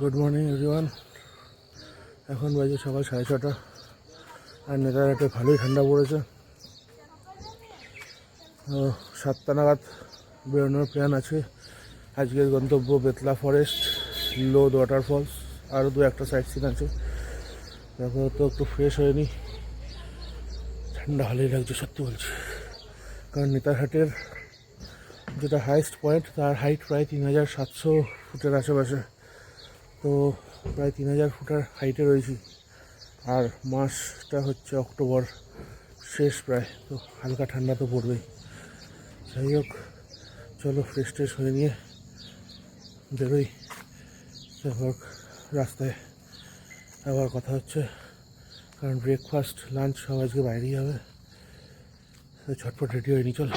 Good morning everyone. এখন বাজে সকাল 6:30 আর নেতারহাটে ভালোই ঠান্ডা পড়েছে। 7টা নাগাদ বেরোনোর প্ল্যান আছে। আজকের গন্তব্য বেতলা ফরেস্ট, লোদ ওয়াটারফলস, আরও একটা সাইট সিন আছে। দেখো তো একটু ফ্রেশ হয়নি, ঠান্ডা ভালোই লাগছে সত্যি বলছি। কারণ নেতারহাটের যেটা হাইয়েস্ট পয়েন্ট তার হাইট প্রায় 3700 ফুটের আশেপাশে। তো প্রায় 3000 ফুটের হাইটে রয়েছি। আর মাসটা হচ্ছে অক্টোবর শেষ প্রায়, তো হালকা ঠান্ডা তো পড়বেই। যাই হোক, চলো ফ্রেশ ট্রেশ হয়ে নিয়ে বেরোই। তারপর রাস্তায় আবার কথা হচ্ছে, কারণ ব্রেকফাস্ট লাঞ্চ সব আজকে বাইরেই হবে। ঝটপট রেডি হয়নি, চল।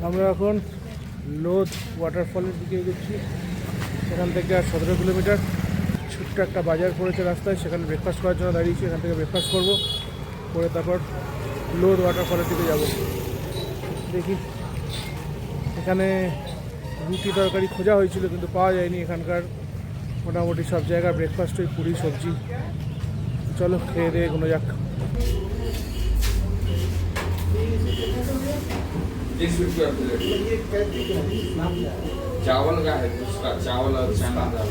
আমরা এখন লোদ ওয়াটারফলের দিকে এগোচ্ছি। সেখান থেকে আর 17 কিলোমিটার। ছোট্ট একটা বাজার পড়েছে রাস্তায়, সেখানে ব্রেকফাস্ট করার জন্য দাঁড়িয়েছি। এখান থেকে ব্রেকফাস্ট করবো, করে তারপর লোদ ওয়াটারফলের দিকে যাব। দেখি, এখানে রুটি তরকারি খোঁজা হয়েছিল কিন্তু পাওয়া যায়নি। এখানকার মোটামুটি সব জায়গায় ব্রেকফাস্ট ওই পুরি সবজি। চলো খেয়ে দিয়ে কোনো যাক। 30 रुपया प्लेट। चावल का है, उसका चावल और चना दाल।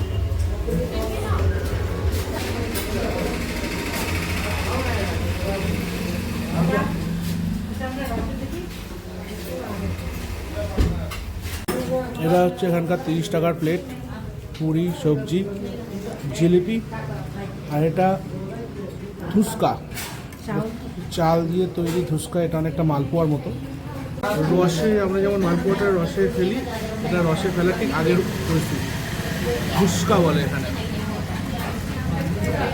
এটা হচ্ছে এখানকার 30 টাকার প্লেট, পুরি সবজি জিলিপি। আর এটা ধুসকা, চাল দিয়ে তৈরি ধুসকা। এটা অনেকটা মালপোয়ার মতো। রসে আমরা যেমন মালপোয়াটা রসে ফেলি, এটা রসে ফেলার ঠিক আগের পরিস্থিতি। ধুসকা বলে এখানে।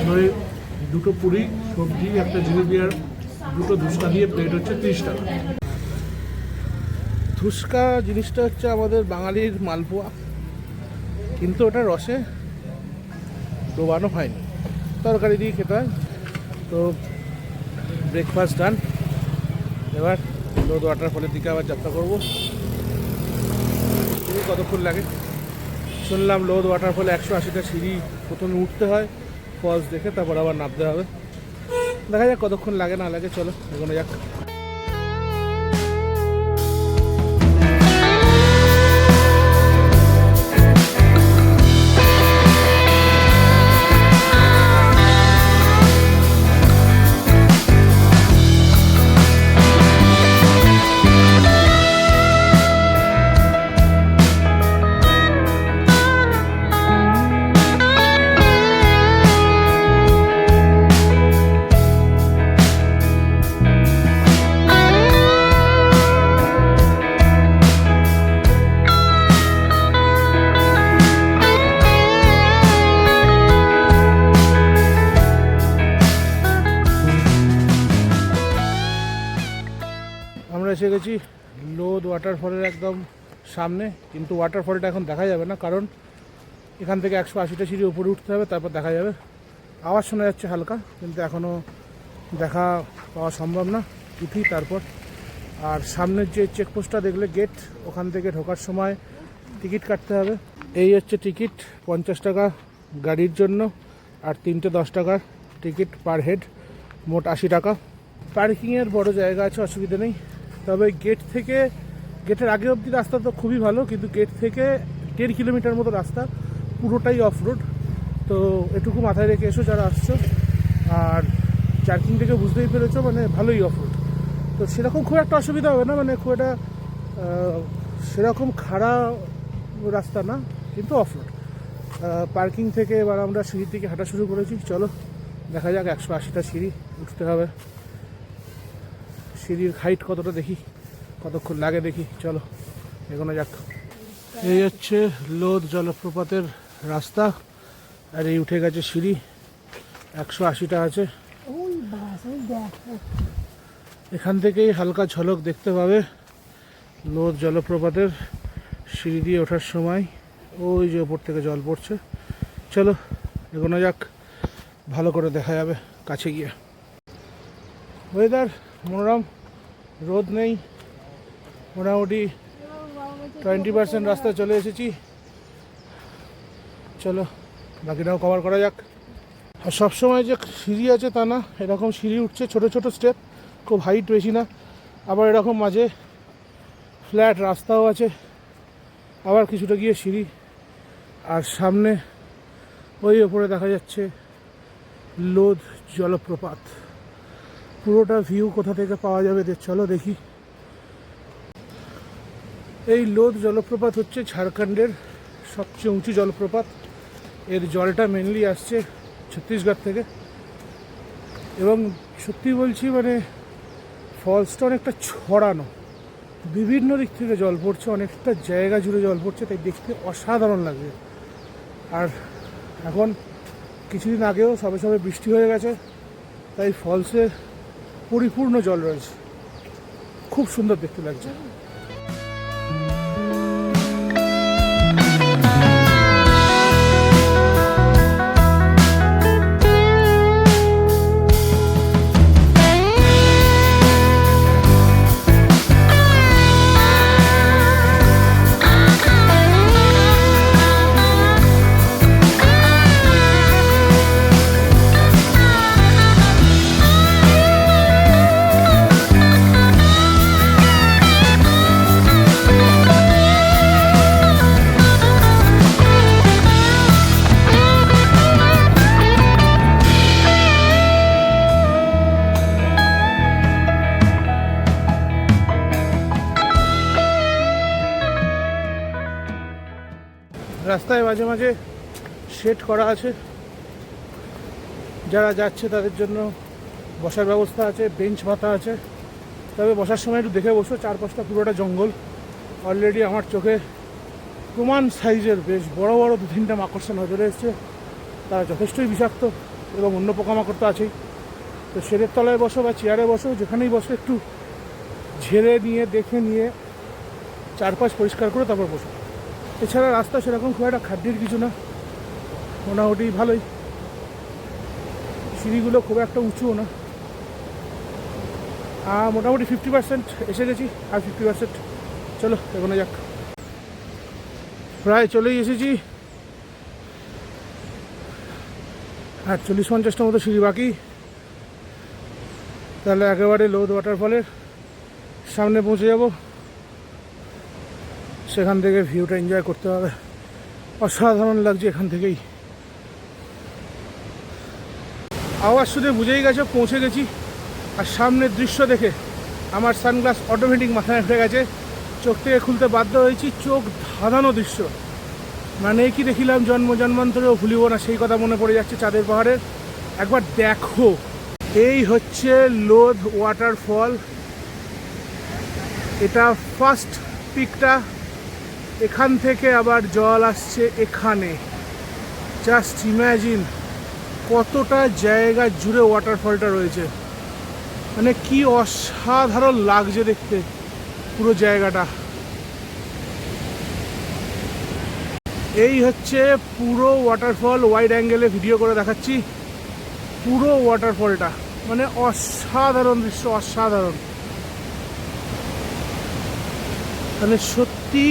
মানে দুটো পুরি সবজি, একটা জিলিপি আর দুটো ধুসকা দিয়ে প্লেট হচ্ছে 30 টাকা। ধুসকা জিনিসটা হচ্ছে আমাদের বাঙালির মালপোয়া, কিন্তু ওটা রসে ডোবানো হয়নি, তরকারি দিয়ে খেতে হয়। তো ব্রেকফাস্ট ডান। এবার লোদ ওয়াটারফলের দিকে আবার যাত্রা করবো। কতক্ষণ লাগে শুনলাম? লোদ ওয়াটারফলে 180টা সিঁড়ি প্রথমে উঠতে হয়, ফলস দেখে, তারপর আবার নামতে হবে। দেখা যাক কতক্ষণ লাগে না লাগে। চলো এগোনো যাক। আমরা এসে গেছি লোদ ওয়াটারফলের একদম সামনে, কিন্তু ওয়াটারফলটা এখন দেখা যাবে না, কারণ এখান থেকে 180টা সিঁড়ি উপরে উঠতে হবে, তারপর দেখা যাবে। আওয়াজ শোনা যাচ্ছে হালকা, কিন্তু এখনও দেখা পাওয়া সম্ভব না। উঠি তারপর। আর সামনের যে চেকপোস্টটা দেখলে গেট, ওখান থেকে ঢোকার সময় টিকিট কাটতে হবে। এই হচ্ছে টিকিট, 50 টাকা গাড়ির জন্য, আর 3টে 10 টাকার টিকিট পার হেড, মোট 80 টাকা। পার্কিংয়ের বড় জায়গা আছে, অসুবিধা নেই। তবে গেটের আগে অবধি রাস্তা তো খুবই ভালো, কিন্তু গেট থেকে 1.5 কিলোমিটার মতো রাস্তা পুরোটাই অফ রোড। তো এটুকু মাথায় রেখে এসো যারা আসছো। আর জার্কিং থেকে বুঝতেই পেরেছো, মানে ভালোই অফ রোড। তো সেরকম খুব একটা অসুবিধা হবে না, মানে খুব একটা সেরকম খারাপ রাস্তা না, কিন্তু অফ রোড। পার্কিং থেকে এবার আমরা সিঁড়ির দিকে হাঁটা শুরু করেছি। চলো দেখা যাক, 180টা সিঁড়ি উঠতে হবে। সিঁড়ির হাইট কতটা দেখি, কতক্ষণ লাগে দেখি, চলো। এগোনো যাক। এই হচ্ছে লোদ জলপ্রপাতের রাস্তা, আর এই উঠে গেছে সিঁড়ি, 180টা আছে। এখান থেকেই হালকা ঝলক দেখতে পাবে লোদ জলপ্রপাতের সিঁড়ি দিয়ে ওঠার সময়। ওই যে ওপর থেকে জল পড়ছে। চলো এগোনো যাক, ভালো করে দেখা যাবে কাছে গিয়ে। ওয়েদার মনোরম, রোদ নেই, মোটামুটি 20% রাস্তা চলে এসেছি। চলো বাকিটাও কভার করা যাক। আর সবসময় যে সিঁড়ি আছে তা না, এরকম সিঁড়ি উঠছে ছোট ছোট স্টেপ, খুব হাইট বেশি না। আবার এরকম মাঝে ফ্ল্যাট রাস্তাও আছে, আবার কিছুটা গিয়ে সিঁড়ি। আর সামনে ওই ওপরে দেখা যাচ্ছে লোদ জলপ্রপাত। পুরোটা ভিউ কোথা থেকে পাওয়া যাবে চলো দেখি। এই লোদ জলপ্রপাত হচ্ছে ঝাড়খণ্ডের সবচেয়ে উঁচু জলপ্রপাত। এর জলটা মেনলি আসছে ছত্তিশগড় থেকে, এবং সত্যি বলছি মানে ফলসটা অনেকটা ছড়ানো, বিভিন্ন দিক থেকে জল পড়ছে, অনেকটা জায়গা জুড়ে জল পড়ছে, তাই দেখতে অসাধারণ লাগছে। আর এখন কিছুদিন আগেও সবে সবে বৃষ্টি হয়ে গেছে, তাই ফলসে পরিপূর্ণ জল রয়েছে, খুব সুন্দর দেখতে লাগছে। রাস্তায় মাঝে মাঝে শেড করা আছে, যারা যাচ্ছে তাদের জন্য বসার ব্যবস্থা আছে, বেঞ্চ পাতা আছে। তবে বসার সময় একটু দেখে বসো, চারপাশটা পুরোটা জঙ্গল। অলরেডি আমার চোখে প্রমাণ সাইজের বেশ বড় বড় 2-3টা মাকড়সা নজরে এসছে। তারা যথেষ্টই বিষাক্ত, এবং অন্য পোকামাকড় তো আছেই। তো শেডের তলায় বসো বা চেয়ারে বসো, যেখানেই বসো একটু ঝেড়ে নিয়ে দেখে নিয়ে চারপাশ পরিষ্কার করে তারপর বসো। এছাড়া রাস্তা সেরকম খুব একটা খাদ্যের কিছু না, মোটামুটি ভালোই। সিঁড়িগুলো খুব একটা উঁচুও না। মোটামুটি 50% এসে গেছি, আর 50%। চলো এগোনো যাক। প্রায় চলেই এসেছি, আর 40-50টা মতো সিঁড়ি বাকি। তাহলে একেবারে লোদ ওয়াটারফলের সামনে পৌঁছে যাব। সেখান থেকে ভিউটা এনজয় করতে হবে, অসাধারণ লাগছে এখান থেকেই। আওয়াজ শুনে বুঝেই গেছে পৌঁছে গেছি। আর সামনের দৃশ্য দেখে আমার সানগ্লাস অটোমেটিক মাথায় উঠে গেছে, চোখ থেকে খুলতে বাধ্য হয়েছি। চোখ ধাঁধানো দৃশ্য, মানে কি দেখিলাম জন্ম জন্মান্তরেও ভুলিব না, সেই কথা মনে পড়ে যাচ্ছে চাঁদের পাহাড়ের। একবার দেখো, এই হচ্ছে লোদ ওয়াটারফল। এটা ফার্স্ট পিকটা, এখান থেকে আবার জল আসছে এখানে। জাস্ট ইম্যাজিন কতটা জায়গা জুড়ে ওয়াটারফলটা রয়েছে, মানে কি অসাধারণ লাগছে দেখতে পুরো জায়গাটা। এই হচ্ছে পুরো ওয়াটারফল, ওয়াইড অ্যাঙ্গেলে ভিডিও করে দেখাচ্ছি পুরো ওয়াটারফলটা, মানে অসাধারণ দৃশ্য, অসাধারণ। মানে সত্যি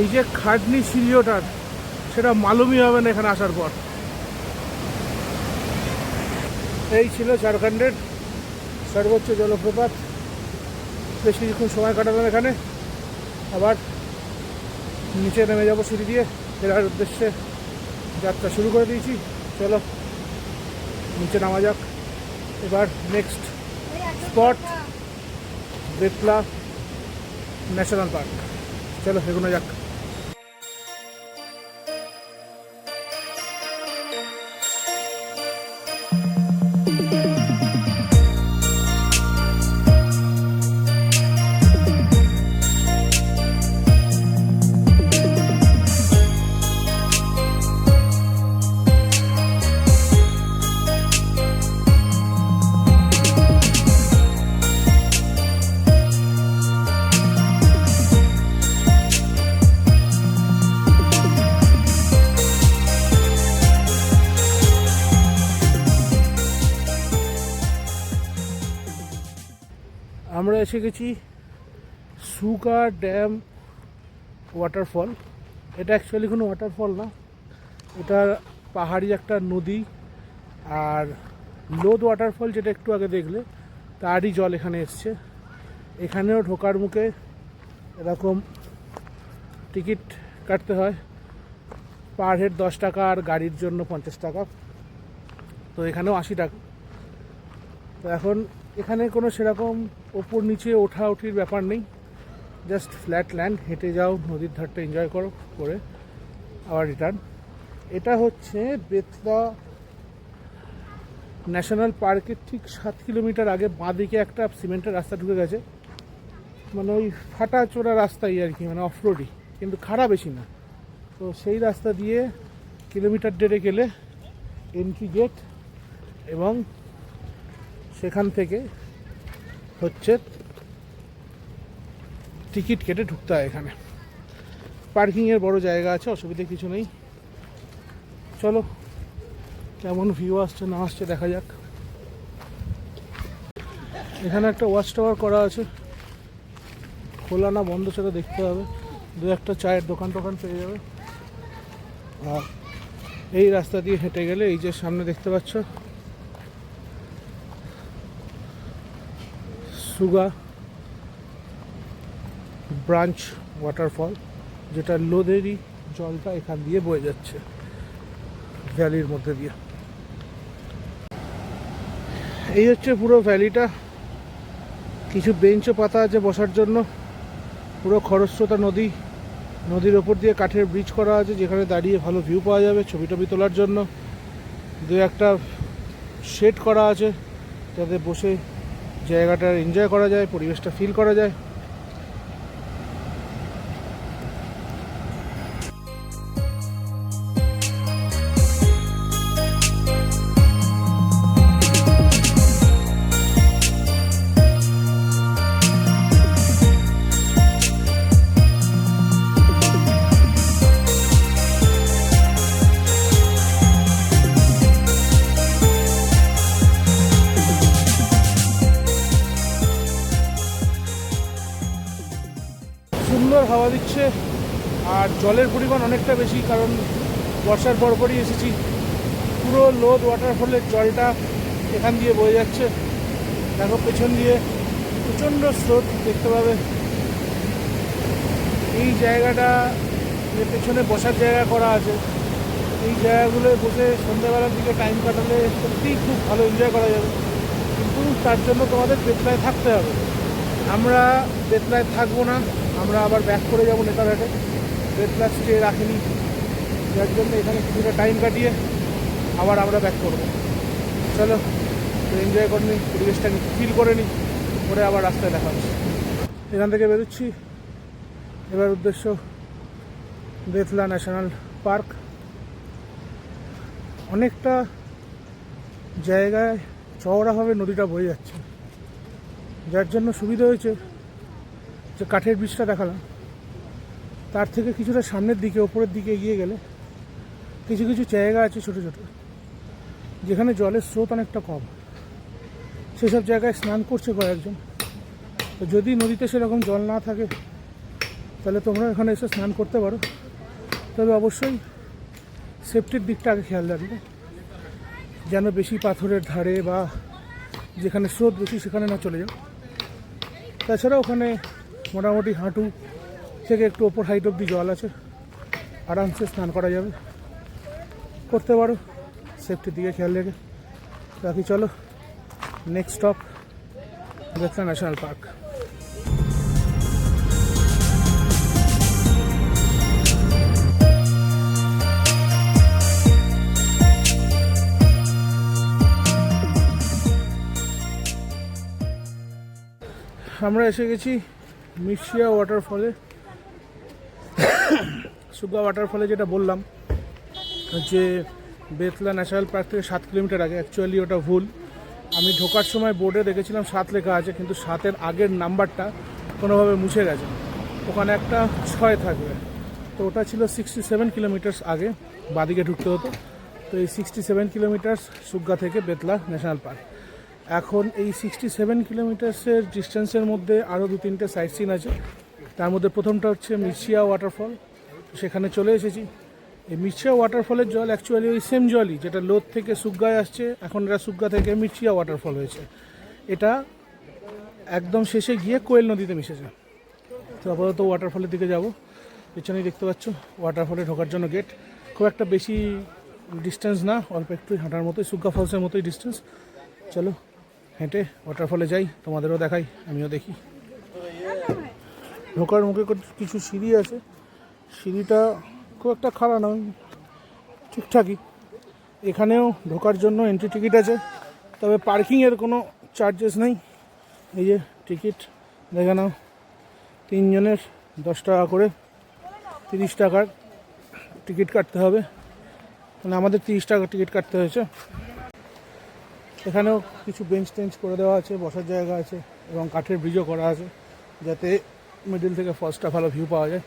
এই যে খাটনি সিঁড়িওটার, সেটা মালুমই হবে না এখানে আসার পর। এই ছিল ঝাড়খণ্ডের সর্বোচ্চ জলপ্রপাত। বেশ কিছুক্ষণ সময় কাটালাম এখানে, আবার নিচে নেমে যাবো সিঁড়ি দিয়ে। ফেরার উদ্দেশ্যে যাত্রা শুরু করে দিয়েছি। চলো নিচে নামা যাক। এবার next spot Betla national park. চলো এগোনো যাক। আমরা এসে গেছি সুগা ড্যাম ওয়াটারফল। এটা অ্যাকচুয়ালি কোনো ওয়াটারফল না, এটা পাহাড়ি একটা নদী। আর লোদ ওয়াটারফল যেটা একটু আগে দেখলে তারই জল এখানে এসছে। এখানেও ঢোকার মুখে এরকম টিকিট কাটতে হয়, পার হেড 10 টাকা আর গাড়ির জন্য 50 টাকা। তো এখানেও 80 টাকা। তো এখন এখানে কোনো সেরকম ওপর নিচে ওঠাউঠির ব্যাপার নেই, জাস্ট ফ্ল্যাট ল্যান্ড, হেঁটে যাও, নদীর ধারটা এনজয় করো, করে আবার রিটার্ন। এটা হচ্ছে বেতলা ন্যাশনাল পার্কের ঠিক 7 কিলোমিটার আগে বাঁদিকে একটা সিমেন্টের রাস্তা ঢুকে গেছে, মানে ওই ফাটা চোরা রাস্তাই আর কি, মানে অফরোডই, কিন্তু খারাপ বেশি না। তো সেই রাস্তা দিয়ে কিলোমিটার 1.5 গেলে এন্ট্রি গেট, এবং সেখান থেকে হচ্ছে টিকিট কেটে ঢুকতে হয় এখানে। পার্কিংয়ের বড় জায়গা আছে, অসুবিধে কিছু নেই। চলো কেমন ভিউ আসছে না আসছে দেখা যাক। এখানে একটা ওয়াচ টাওয়ার করা আছে, খোলা না বন্ধ সেটা দেখতে হবে। দু একটা চায়ের দোকান পেয়ে যাবে। আর এই রাস্তা দিয়ে হেঁটে গেলে এই যে সামনে দেখতে পাচ্ছ সুগা ব্রাঞ্চ ওয়াটারফল, যেটা লোদেরই জলটা এখান দিয়ে বয়ে যাচ্ছে ভ্যালির মধ্যে দিয়ে। এই হচ্ছে পুরো ভ্যালিটা। কিছু বেঞ্চও পাতা আছে বসার জন্য। পুরো খরস্রোতা নদী, নদীর ওপর দিয়ে কাঠের ব্রিজ করা আছে, যেখানে দাঁড়িয়ে ভালো ভিউ পাওয়া যাবে ছবি টবি তোলার জন্য। দু একটা শেড করা আছে যাতে বসে জায়গাটা এনজয় করা যায়, পরিবেশটা ফিল করা যায়। সুন্দর হাওয়া দিচ্ছে, আর জলের পরিমাণ অনেকটা বেশি, কারণ বর্ষার পরপরই এসেছি। পুরো লোদ ওয়াটারফলের জলটা এখান দিয়ে বয়ে যাচ্ছে। দেখো পেছন দিয়ে প্রচণ্ড স্রোত দেখতে পাবে। এই জায়গাটা যে পেছনে বসার জায়গা করা আছে, এই জায়গাগুলোয় বসে সন্ধ্যাবেলার দিকে টাইম কাটালে সত্যিই খুব ভালো এনজয় করা যাবে। কিন্তু তার জন্য তোমাদের বেতলায় থাকতে হবে। আমরা বেতলায় থাকবো না, আমরা আবার ব্যাক করে যাবো নেতারহাটে। বেতলা স্টে রাখিনি, যার জন্য এখানে কিছুটা টাইম কাটিয়ে আবার আমরা ব্যাক করবো। চলো এনজয় করে নিই, পরিবেশটাকে ফিল করে নিই, করে আবার রাস্তায় দেখা হচ্ছে। এখান থেকে বেরোচ্ছি, এবার উদ্দেশ্য বেতলা ন্যাশনাল পার্ক। অনেকটা জায়গায় চওড়াভাবে নদীটা বয়ে যাচ্ছে, যার জন্য সুবিধা হয়েছে যে কাঠের ব্রিজটা দেখালাম, তার থেকে কিছুটা সামনের দিকে ওপরের দিকে এগিয়ে গেলে কিছু কিছু জায়গা আছে ছোটো ছোটো, যেখানে জলের স্রোত অনেকটা কম। সেসব জায়গায় স্নান করছে কয়েকজন। তো যদি নদীতে সেরকম জল না থাকে তাহলে তোমরা এখানে এসে স্নান করতে পারো, তবে অবশ্যই সেফটির দিকটা আগে খেয়াল রাখবে, যেন বেশি পাথরের ধারে বা যেখানে স্রোত বেশি সেখানে না চলে যাও। তাছাড়া ওখানে মোটামুটি হাঁটু থেকে একটু ওপর হাইট অব্দি জল আছে, আরামসে স্নান করা যাবে, করতে পারো সেফটির দিকে খেয়াল রেখে। বাকি চলো next stop Betla national park. আমরা এসে গেছি মিশিয়া ওয়াটারফলে। সুগা ওয়াটারফলে যেটা বললাম যে বেতলা ন্যাশনাল পার্ক থেকে 7 কিলোমিটার আগে, অ্যাকচুয়ালি ওটা ভুল। আমি ঢোকার সময় বোর্ডে দেখেছিলাম 7 লেখা আছে, কিন্তু 7-এর আগের নাম্বারটা কোনোভাবে মুছে গেছে, ওখানে একটা 6 থাকবে। তো ওটা ছিল 67 কিলোমিটার্স আগে, বাদিকে ঢুকতে হতো। তো এই 67 কিলোমিটার্স সুগা থেকে বেতলা ন্যাশনাল পার্ক। এখন এই 67 কিলোমিটার্সের ডিস্টেন্সের মধ্যে আরও 2-3টে সাইট সিন আছে। তার মধ্যে প্রথমটা হচ্ছে মিরচিয়া ওয়াটারফল, সেখানে চলে এসেছি। এই মিরচিয়া ওয়াটারফলের জল অ্যাকচুয়ালি ওই সেম জলই যেটা লোদ থেকে সুগ্গায় আসছে, এখন এটা সুগ্গা থেকে মিরচিয়া ওয়াটারফল হয়েছে। এটা একদম শেষে গিয়ে কোয়েল নদীতে মিশেছে। তো আপাতত ওয়াটারফলের দিকে যাব। পেছনেই দেখতে পাচ্ছ ওয়াটারফলে ঢোকার জন্য গেট। খুব একটা বেশি ডিস্টেন্স না, অল্প একটু হাঁটার মতোই, সুগ্গা ফলসের মতোই ডিস্টেন্স। চলো হেঁটে ওয়াটারফলে যাই, তোমাদেরও দেখাই, আমিও দেখি। ঢোকার মুখে কিছু সিঁড়ি আছে, সিঁড়িটা খুব একটা খারাপ নয়, ঠিকঠাকই। এখানেও ঢোকার জন্য এন্ট্রি টিকিট আছে, তবে পার্কিংয়ের কোনো চার্জেস নেই। এই যে টিকিট দেখে নাও, 3 জনের 10 টাকা করে, 30 টাকার টিকিট কাটতে হবে। মানে আমাদের 30 টাকা টিকিট কাটতে হয়েছে। এখানেও কিছু বেঞ্চ টেঞ্চ করে দেওয়া আছে, বসার জায়গা আছে এবং কাঠের ব্রিজও করা আছে, যাতে মিডিল থেকে ফলসটা ভালো ভিউ পাওয়া যায়।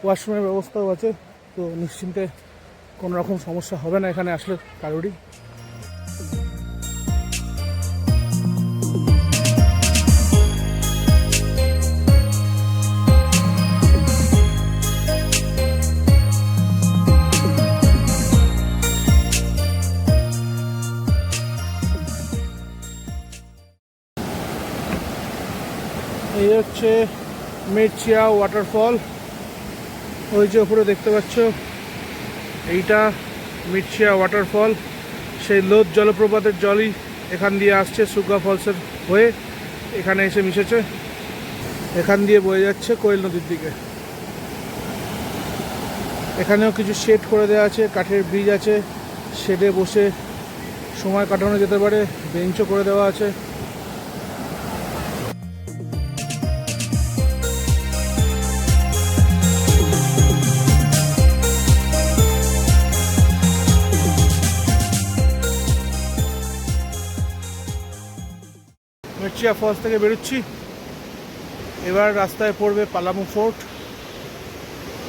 ওয়াশরুমের ব্যবস্থাও আছে, তো নিশ্চিন্তে কোনো রকম সমস্যা হবে না এখানে আসলে কারোরই। এই হচ্ছে মিরচিয়া ওয়াটারফল, ওই যে উপরে দেখতে পাচ্ছ এইটা মিরচিয়া ওয়াটারফল। সেই লোদ জলপ্রপাতের জলই এখান দিয়ে আসছে সুগ্গা ফলসের হয়ে, এখানে এসে মিশেছে, এখান দিয়ে বয়ে যাচ্ছে কোয়েল নদীর দিকে। এখানেও কিছু শেড করে দেওয়া আছে, কাঠের ব্রিজ আছে, শেডে বসে সময় কাটানো যেতে পারে, বেঞ্চও করে দেওয়া আছে। মিরচিয়া ফলস থেকে বেরোচ্ছি, এবার রাস্তায় পড়বে পালামু ফোর্ট।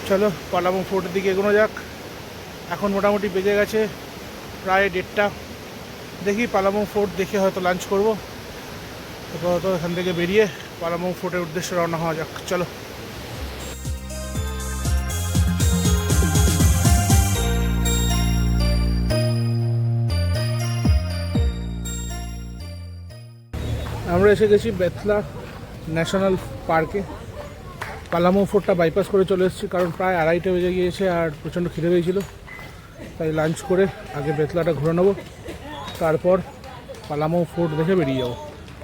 চলো পালামু ফোর্টের দিকে এগোনো যাক। এখন মোটামুটি বেজে গেছে প্রায় 1:30। দেখি পালামু ফোর্ট দেখে হয়তো লাঞ্চ করবো। আপাতত এখান থেকে বেরিয়ে পালামু ফোর্টের উদ্দেশ্যে রওনা হওয়া যাক। চলো। আমরা এসে গেছি বেতলা ন্যাশনাল পার্কে। পালামু ফোর্টটা বাইপাস করে চলে এসেছি, কারণ প্রায় 2:30 বেজে গিয়েছে আর প্রচণ্ড খিদে পেয়েছিল, তাই লাঞ্চ করে আগে বেতলাটা ঘুরে নেবো, তারপর পালামু ফোর্ট দেখে বেরিয়ে যাবো।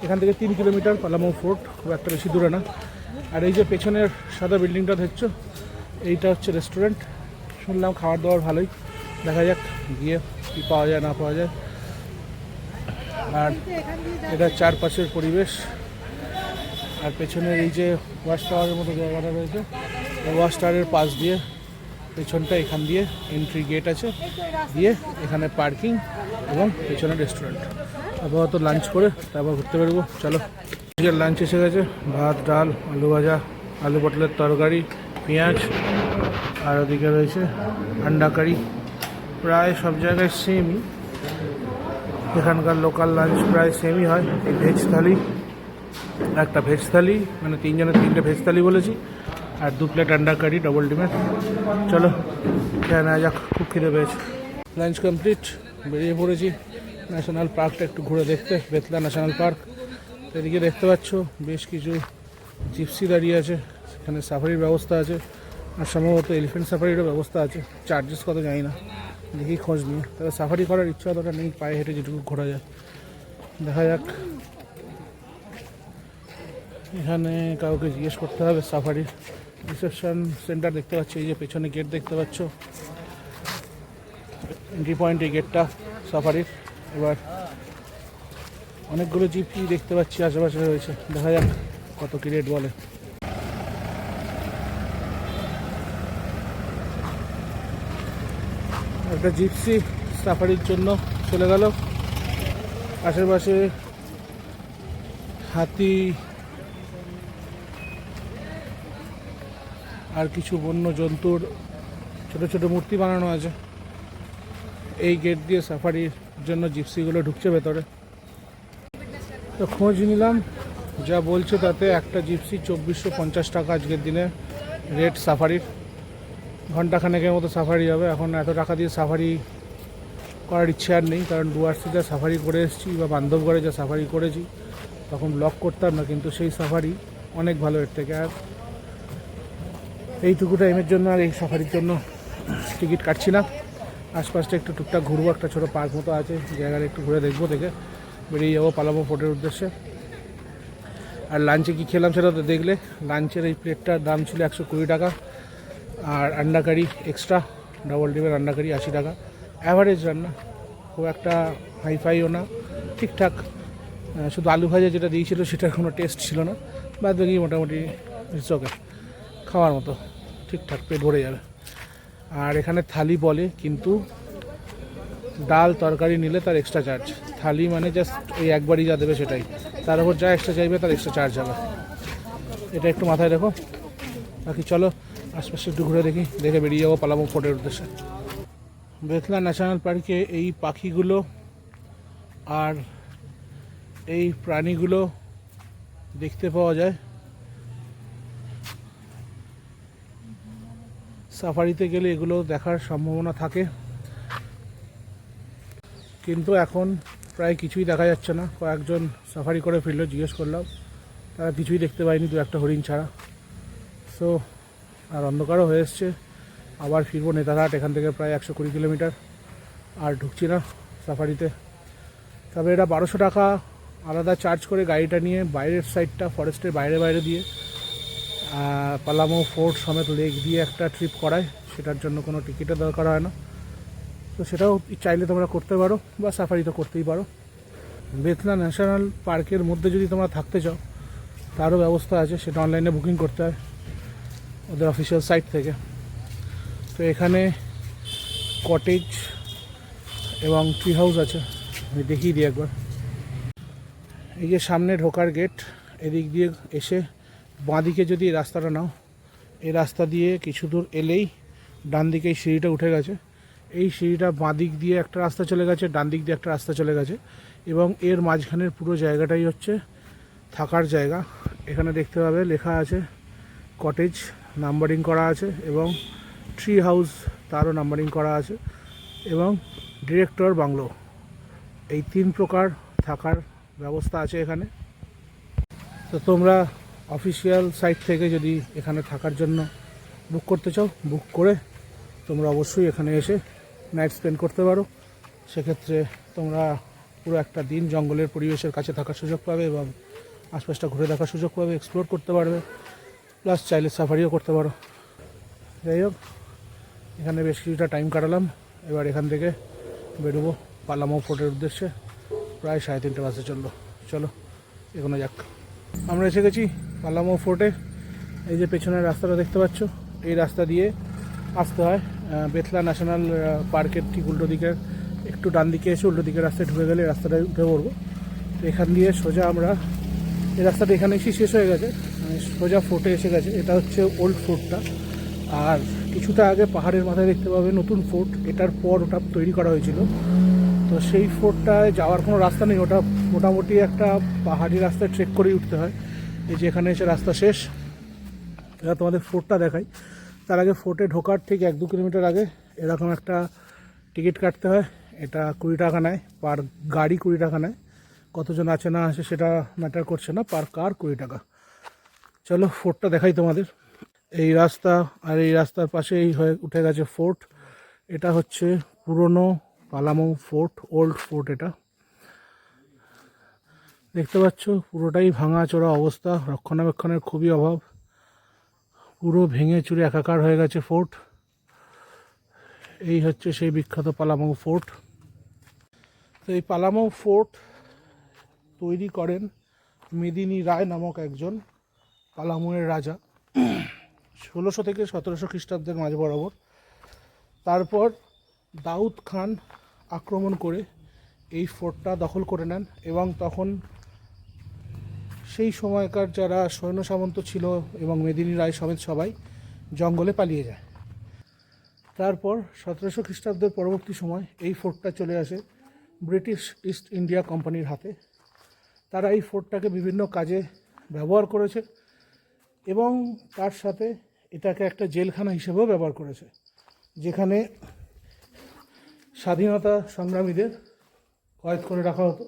এখান থেকে 3 কিলোমিটার পালামু ফোর্ট, খুব একটা বেশি দূরে না। আর এই যে পেছনের সাদা বিল্ডিংটা দেখছো, এইটা হচ্ছে রেস্টুরেন্ট। শুনলাম খাবার দাবার ভালোই, দেখা যাক গিয়ে কী পাওয়া যায় না পাওয়া যায়। আর এটা চারপাশের পরিবেশ, আর পেছনের এই যে ওয়াচ টাওয়ারের মতো জায়গাটা রয়েছে, ওয়াচ টাওয়ারের পাশ দিয়ে পেছনটা, এখান দিয়ে এন্ট্রি গেট আছে, দিয়ে এখানে পার্কিং এবং পেছনে রেস্টুরেন্ট। আপাতত লাঞ্চ করে তারপর ঘুরতে বেরোবো। চলো। আজকের লাঞ্চ এসে গেছে, ভাত, ডাল, আলু ভাজা, আলু পটলের তরকারি, পেঁয়াজ, আর ওদিকে রয়েছে আন্ডা কারি। প্রায় সব জায়গায় সেমই, এখানকার লোকাল লাঞ্চ প্রায় সেমই হয়। এই ভেজ থালি, একটা ভেজ থালি, মানে 3 জনের 3টে ভেজ থালি বলেছি, আর 2 প্লেট আন্ডা কারি ডবল ডিমের। চলো খেয়ে নেওয়া যাক, খুব খিদে পেয়েছে। লাঞ্চ কমপ্লিট, বেরিয়ে পড়েছি ন্যাশনাল পার্কটা একটু ঘুরে দেখতে, বেতলা ন্যাশনাল পার্ক। এদিকে দেখতে পাচ্ছ বেশ কিছু জিপসি দাঁড়িয়ে আছে, সেখানে সাফারির ব্যবস্থা আছে, আর সম্ভবত এলিফেন্ট সাফারিরও ব্যবস্থা আছে। চার্জেস কত জানি না, দেখি খোঁজ নিয়ে। তবে সাফারি করার ইচ্ছা অতটা নেই, পায়ে হেঁটে যেটুকু ঘোরা যায়। দেখা যাক, এখানে কাউকে জিজ্ঞেস করতে হবে। সাফারির রিসেপশন সেন্টার দেখতে পাচ্ছি, এই যে পেছনে গেট দেখতে পাচ্ছ, এন্ট্রি পয়েন্ট এই গেটটা সাফারির। এবার অনেকগুলো জিপি দেখতে পাচ্ছি আশেপাশে রয়েছে, দেখা যাক কত কি রেট বলে। একটা জিপসি সাফারির জন্য চলে গেল। আশেপাশে হাতি আর কিছু বন্য জন্তুর ছোট ছোট মূর্তি বানানো আছে। এই গেট দিয়ে সাফারির জন্য জিপসিগুলো ঢুকছে ভেতরে। তো খোঁজ নিলাম, যা বলছে তাতে একটা জিপসি 2450 টাকা আজকের দিনে রেট সাফারির। ঘন্টাখানেকের মতো সাফারি হবে। এখন এত টাকা দিয়ে সাফারি করার ইচ্ছে আর নেই, কারণ ডুয়ার্সে যা সাফারি করে এসেছি বা বান্ধবগড়ে যা সাফারি করেছি তখন ব্লগ করতাম না, কিন্তু সেই সাফারি অনেক ভালো এর থেকে। আর এইটুকু টাইমের জন্য আর এই সাফারির জন্য টিকিট কাটছি না। আশপাশটা একটু টুকটাক ঘুরবো, একটা ছোটো পার্ক মতো আছে, জায়গাটা একটু ঘুরে দেখবো, দেখে বেরিয়ে যাবো পালামো ফোর্টের উদ্দেশ্যে। আর লাঞ্চে কী খেলাম সেটা তো দেখলে। লাঞ্চের এই প্লেটটার দাম ছিল 120 টাকা, আর আন্ডা কারি এক্সট্রা, ডাবল ডিমের আন্ডা কারি 80 টাকা। অ্যাভারেজ রান্না, খুব একটা হাইফাইও না, ঠিকঠাক। শুধু আলু ভাজা যেটা দিয়েছিল সেটার কোনো টেস্ট ছিল না, বাদ বাকি মোটামুটি ওকে খাওয়ার মতো, ঠিকঠাক, পেট ভরে যাবে। আর এখানে থালি বলে, কিন্তু ডাল তরকারি নিলে তার এক্সট্রা চার্জ। থালি মানে জাস্ট ওই একবারই যা দেবে সেটাই, তার উপর যা এক্সট্রা চাইবে তার এক্সট্রা চার্জ হবে। এটা একটু মাথায় রেখো। বাকি চলো আশপাশে একটু ঘুরে দেখি, দেখে বেরিয়ে যাবো পালামো ফোর্টের উদ্দেশ্যে। বেতলা ন্যাশনাল পার্কে এই পাখিগুলো আর এই প্রাণীগুলো দেখতে পাওয়া যায়। সাফারিতে গেলে এগুলো দেখার সম্ভাবনা থাকে, কিন্তু এখন প্রায় কিছুই দেখা যাচ্ছে না। কয়েকজন সাফারি করে ফিরলো, জিজ্ঞেস করলাম, তারা কিছুই দেখতে পায়নি, দু একটা হরিণ ছাড়া। সো আর অন্ধকারও হয়ে এসছে, আবার ফিরবো নেতারহাট, এখান থেকে প্রায় 120 কিলোমিটার। আর ঢুকছি না সাফারিতে। তবে এটা 1200 টাকা আলাদা চার্জ করে গাড়িটা নিয়ে বাইরের সাইডটা, ফরেস্টের বাইরে বাইরে দিয়ে পালামো ফোর্ট সমেত লেক দিয়ে একটা ট্রিপ করায়, সেটার জন্য কোনো টিকিটের দরকার হয় না। তো সেটাও চাইলে তোমরা করতে পারো, বা সাফারি তো করতেই পারো। বেতলা ন্যাশনাল পার্কের মধ্যে যদি তোমরা থাকতে চাও তারও ব্যবস্থা আছে, সেটা অনলাইনে বুকিং করতে হয় ওদের অফিসিয়াল সাইট থেকে। তো এখানে কটেজ এবং ট্রি হাউস আছে, আমি দেখিয়ে দিই একবার। এই যে সামনে ঢোকার গেট, এদিক দিয়ে এসে বাঁদিকে যদি এই রাস্তাটা নাও, এই রাস্তা দিয়ে কিছু দূর এলেই ডান দিকে এই সিঁড়িটা উঠে গেছে। এই সিঁড়িটা বাঁদিক দিয়ে একটা রাস্তা চলে গেছে, ডান দিক দিয়ে একটা রাস্তা চলে গেছে, এবং এর মাঝখানের পুরো জায়গাটাই হচ্ছে থাকার জায়গা। এখানে দেখতে পাবে লেখা আছে কটেজ, নাম্বারিং করা আছে, এবং ট্রি হাউস তারও নাম্বারিং করা আছে, এবং ডিরেক্টর বাংলো, এই 3 প্রকার থাকার ব্যবস্থা আছে এখানে। তো তোমরা অফিসিয়াল সাইট থেকে যদি এখানে থাকার জন্য বুক করতে চাও, বুক করে তোমরা অবশ্যই এখানে এসে নাইট স্পেন্ড করতে পারো। সেক্ষেত্রে তোমরা পুরো একটা দিন জঙ্গলের পরিবেশের কাছে থাকার সুযোগ পাবে, এবং আশপাশটা ঘুরে দেখার সুযোগ পাবে, এক্সপ্লোর করতে পারবে, প্লাস চাইলে সাফারিও করতে পারো। যাই হোক, এখানে বেশ কিছুটা টাইম কাটালাম। এবার এখান থেকে বেরোবো পালামো ফোর্টের উদ্দেশ্যে। প্রায় 3:30 বাজে চললো, চলো এখানে যাক। আমরা এসে গেছি পালামো ফোর্টে। এই যে পেছনের রাস্তাটা দেখতে পাচ্ছ, এই রাস্তা দিয়ে আসতে হয় বেতলা ন্যাশনাল পার্কের ঠিক উল্টো দিকের, একটু ডান দিকে এসে উল্টো দিকের রাস্তায় ঢুকে গেলে রাস্তাটায় উঠে পড়বো। তো এখান দিয়ে সোজা আমরা, এই রাস্তাটা এখানে এসে শেষ হয়ে গেছে, সোজা ফোর্টে এসে গেছে। এটা হচ্ছে ওল্ড ফোর্টটা। আর কিছুটা আগে পাহাড়ের মাথায় দেখতে পাবে নতুন ফোর্ট, এটার পর ওটা তৈরি করা হয়েছিল। তো সেই ফোর্টটায় যাওয়ার কোনো রাস্তা নেই, ওটা মোটামুটি একটা পাহাড়ি রাস্তায় ট্রেক করেই উঠতে হয়। এই যে এখানে এসে রাস্তা শেষ। এবার তোমাদের ফোর্টটা দেখাই। তার আগে ফোর্টে ঢোকার ঠিক 1-2 কিলোমিটার আগে এরকম একটা টিকিট কাটতে হয়। এটা 20 টাকা নেয়, পার গাড়ি 20 টাকা নেয়। কতজন আছে না আছে সেটা ম্যাটার করছে না, পার কার 20 টাকা। চলো ফোর্টটা দেখাই তোমাদের। এই রাস্তা আর এই রাস্তার পাশেই হয়ে উঠে গেছে ফোর্ট। এটা হচ্ছে পুরনো পালামো ফোর্ট, ওল্ড ফোর্ট। এটা দেখতে পাচ্ছ পুরোটাই ভাঙাচোরা অবস্থা, রক্ষণাবেক্ষণের খুবই অভাব, পুরো ভেঙে চুরে একাকার হয়ে গেছে ফোর্ট। এই হচ্ছে সেই বিখ্যাত পালামো ফোর্ট। তো এই পালামো ফোর্ট তৈরি করেন মেদিনী রায় নামক একজন পালামোয়ের রাজা 1600 থেকে 1700 খ্রিস্টাব্দের মাঝ বরাবর। তারপর দাউদ খান আক্রমণ করে এই ফোর্টটা দখল করে নেন, এবং তখন সেই সময়কার যারা সৈন্য সামন্ত ছিল এবং মেদিনী রায় সমেত সবাই জঙ্গলে পালিয়ে যায়। তারপর 1700 খ্রিস্টাব্দের পরবর্তী সময় এই ফোর্টটা চলে আসে ব্রিটিশ ইস্ট ইন্ডিয়া কোম্পানির হাতে। তারা এই ফোর্টটাকে বিভিন্ন কাজে ব্যবহার করেছে এবং তার সাথে এটাকে একটা জেলখানা হিসেবেও ব্যবহার করেছে, যেখানে স্বাধীনতা সংগ্রামীদের কয়েদ করে রাখা হতো,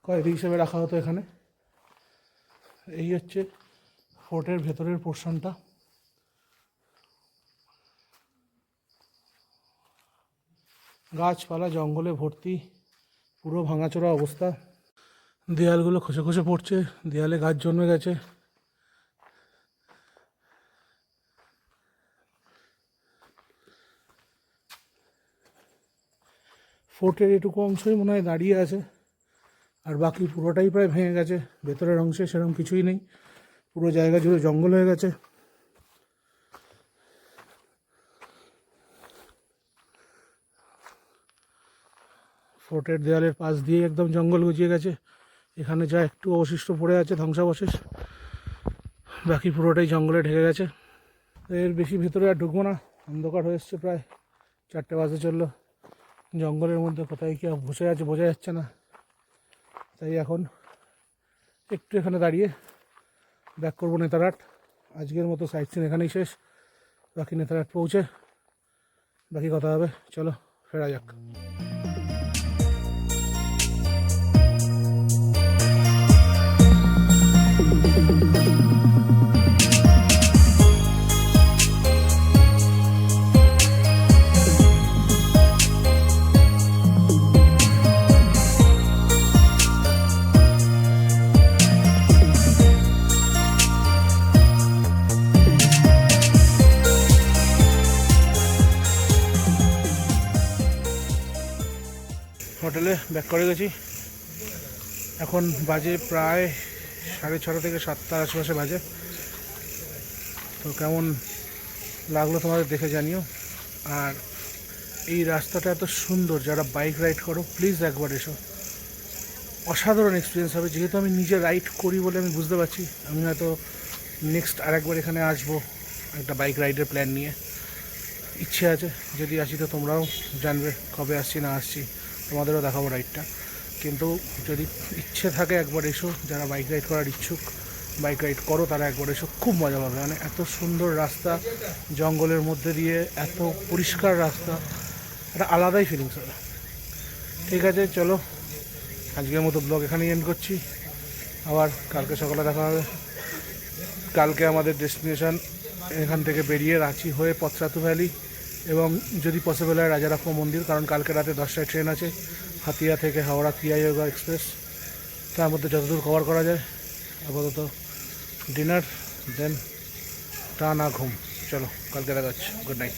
কয়েদি হিসেবে রাখা হতো এখানে। এই হচ্ছে ফোর্টের ভেতরের পোর্শনটা। গাছপালা জঙ্গলে ভর্তি, পুরো ভাঙাচোরা অবস্থা। দেয়ালগুলো খসে খসে পড়ছে, দেয়ালে গাছ জন্মে গেছে। ফোর্টের এটুকু অংশই মনে হয় দাঁড়িয়ে আছে, আর বাকি পুরোটাই প্রায় ভেঙে গেছে। ভেতরের অংশে সেরকম কিছুই নেই, পুরো জায়গা জুড়ে জঙ্গল হয়ে গেছে। ফোর্টের দেয়ালের পাশ দিয়ে একদম জঙ্গল গজিয়ে গেছে। এখানে যা একটু অবশিষ্ট পড়ে আছে ধ্বংসাবশেষ, বাকি পুরোটাই জঙ্গলে ঢেকে গেছে। এর বেশি ভেতরে আর ঢুকবো না, অন্ধকার হয়ে এসছে, প্রায় 4টে বাজে চললো। জঙ্গলের মধ্যে কোথায় কি বসে আছে বোঝা যাচ্ছে না, তাই এখন একটু এখানে দাঁড়িয়ে ব্যাক করবো নেতারহাট। আজকের মতো সাইট সিন এখানেই শেষ, বাকি নেতারহাট পৌঁছে বাকি কথা হবে। চলো ফেরা যাক। হোটেলে ব্যাক করে গেছি, এখন বাজে প্রায় 6:30 থেকে 7টার আশেপাশে বাজে। তো কেমন লাগলো তোমাদের দেখে জানিও। আর এই রাস্তাটা এত সুন্দর, যারা বাইক রাইড করো প্লিজ একবার এসো, অসাধারণ এক্সপিরিয়েন্স হবে। যেহেতু আমি নিজে রাইড করি বলে আমি বুঝতে পারছি, আমি হয়তো নেক্সট আরেকবার এখানে আসবো একটা বাইক রাইডের প্ল্যান নিয়ে। ইচ্ছে আছে, যদি আসি তো তোমরাও জানবে কবে আসছি না আসছি, তোমাদেরও দেখাবো রাইডটা। কিন্তু যদি ইচ্ছে থাকে একবার এসো, যারা বাইক রাইড করার ইচ্ছুক, বাইক রাইড করো তারা একবার এসো, খুব মজা পাবে। মানে এত সুন্দর রাস্তা, জঙ্গলের মধ্যে দিয়ে এত পরিষ্কার রাস্তা, একটা আলাদাই ফিলিংস হবে। ঠিক আছে, চলো আজকের মতো ব্লগ এখানেই এন্ড করছি, আবার কালকে সকালে দেখা হবে। কালকে আমাদের ডেস্টিনেশন এখান থেকে বেরিয়ে রাঁচি হয়ে পথরাতু ভ্যালি, এবং যদি পসিবল হয় রাজারাপ্পা মন্দির, কারণ কালকে রাতে 10টায় ট্রেন আছে হাতিয়া থেকে হাওড়া কিয়াইয়োগা এক্সপ্রেস। তার মধ্যে যতদূর কভার করা যায়। আপাতত ডিনার, দেন টানা ঘুম। চলো কালকে দেখা যাচ্ছে, গুড নাইট।